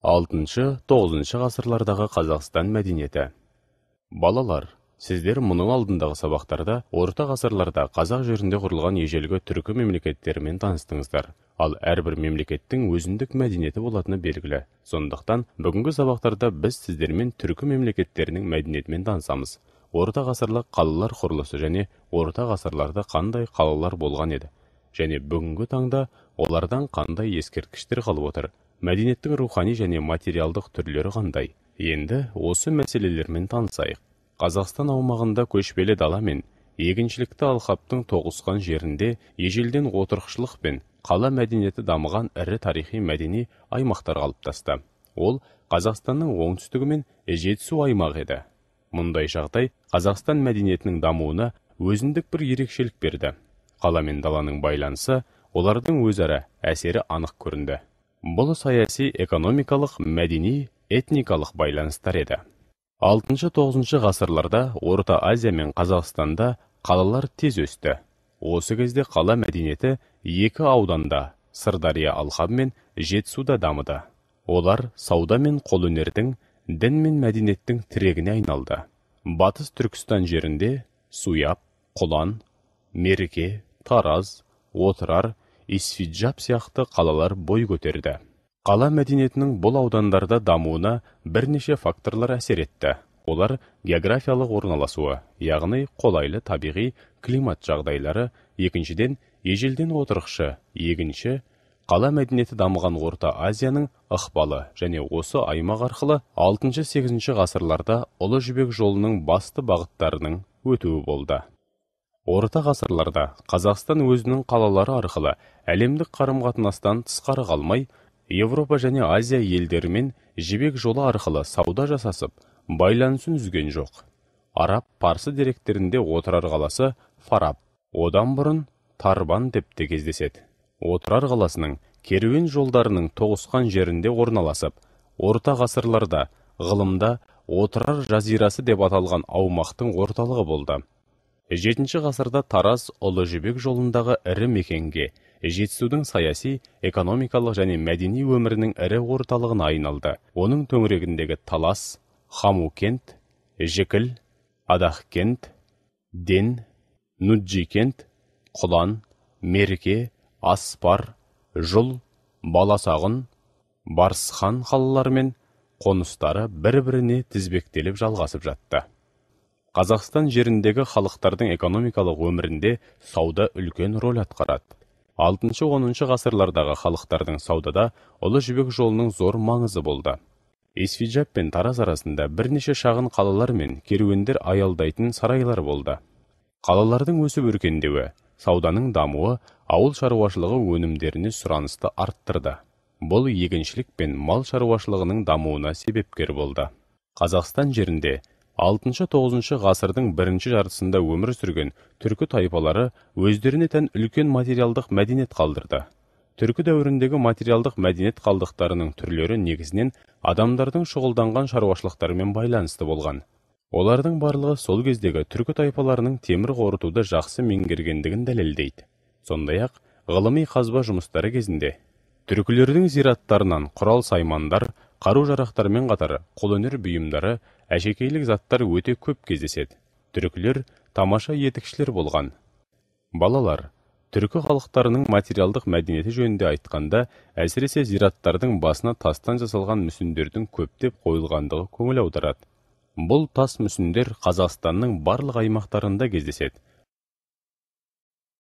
6-9 ғасырлардағы Қазақстан мәдениеті. Балалар, сіздер мұның алдындағы сабақтарда орта ғасырларда қазақ жерінде құрылған ежелгі түркі мемлекеттерімен таныстыңыздар. Ал әрбір мемлекеттің өзіндік мәдениеті болатыны белгілі. Сондықтан бүгінгі сабақтарда біз сіздермен түркі мемлекеттерінің мәдениетімен танысамыз. Орта ғасырлық қалалар құрылысы және орта ғасырларда қандай қалалар болған еді. Және бүгінгі таңда олардан қандай ескерткіштер қалып отыр. Мәдениеттің рухани және материалдық түрлері қандай? Енді осы мәселелермен танысайық. Қазақстан аумағында көшпелі дала мен егіншілікті алқаптың тоғысқан жерінде ежелден отырықшылық пен қала мәдениеті дамыған ірі тарихи мәдени аймақтар қалыптасты. Ол Қазақстанның оңтүстігі мен Жетісу аймағы еді. Мұндай жағдай Қазақстан мәдениетінің дамуына өзіндік бір ерекшелік берді. Қала мен даланың байланысы, олардың өзара әсері анық көрінді. Бұл саяси, экономикалық, мәдени, этникалық байланыстар еді. 6-9 ғасырларда Орта Азия мен Қазақстанда қалалар тез өсті. Осы кезде қала мәдениеті екі ауданда, Сырдария алқабы мен Жетісуда дамыды. Олар сауда мен қолөнердің, дін мен мәдениеттің тірегіне айналды. Батыс Түркістан жерінде Суяб, Құлан, Мерке, Тараз, Отырар, Исфиджаб сияқты қалалар бой көтерді. Қала мәдениетінің бұл аудандарда дамуына бірнеше факторлар әсер етті. Олар географиялық орналасуы, яғни қолайлы табиғи климат жағдайлары, екіншіден ежелден отырықшы, егінші, қала мәдениеті дамыған Орта Азияның ықпалы және осы аймақ арқылы 6-8 ғасырларда Ұлы Жібек жолының басты бағыттарының өтуі болды. Орта ғасырларда Қазақстан өзінің қалалары арқылы әлемдік қарым-қатынастан тысқары қалмай, Европа және Азия елдерімен жібек жолы арқылы сауда жасасып, байланысын үзген жоқ. Араб, парсы деректерінде Отырар қаласы Фараб, одан бұрын Тарбан деп те кездеседі. Отырар қаласының керуен жолдарының тоғысқан жерінде орналасып, орта ғасырларда ғылымда Отырар жазирасы деп аталған аумақтың орталығы болды. 7 ғасырда Тараз Ұлы Жібек жолындағы ірі мекенге, Жетісудың саяси, экономикалық және мәдени өмірінің ірі орталығына айналды. Оның төңірегіндегі Талас, Хамукент, Жікіл, Адақкент, Ден, Нуджикент, Құлан, Мерке, Аспар, Жұл, Баласағын, Барсхан қалалары мен қоныстары бір-біріне тізбектеліп жалғасып жатты. Қазақстан жеріндегі халықтардың экономикалық өмірінде сауда үлкен рөл атқарады. 6-10 ғасырлардағы халықтардың саудада Ұлы Жібек жолының зор маңызы болды. Исфиджаб пен Тараз арасында бірнеше шағын қалалар мен керуендер аялдайтын сарайлар болды. Қалалардың өсіп өркендеуі, сауданың дамуы ауыл шаруашылығы өнімдеріне сұранысты арттырды. Бұл егіншілік пен мал шаруашылығының дамуына себепкер болды. Қазақстан жерінде 6-9 ғасырдың бірінші жартысында өмір сүрген түркі тайпалары өздеріне тән үлкен материалдық мәдениет қалдырды. Түркі дәуіріндегі материалдық мәдениет қалдықтарының түрлері негізінен адамдардың шұғылданған шаруашылықтарымен байланысты болған. Олардың барлығы сол кездегі түркі тайпаларының темір қорытуды жақсы меңгергендігін дәлелдейді. Сондай-ақ ғылыми қазба жұмыстары кезінде түркілердің зираттарынан құрал-саймандар, қару-жарақтармен қатар қолөнер бұйымдары, әшекейлік заттар өте көп кездеседі. Түркілер тамаша етікшілер болған. Балалар, түркі халықтарының материалдық мәдениеті жөнінде айтқанда, әсіресе зираттардың басына тастан жасалған мүсіндердің көптеп қойылғандығы көңіл аударады. Бұл тас мүсіндер Қазақстанның барлық аймақтарында кездеседі.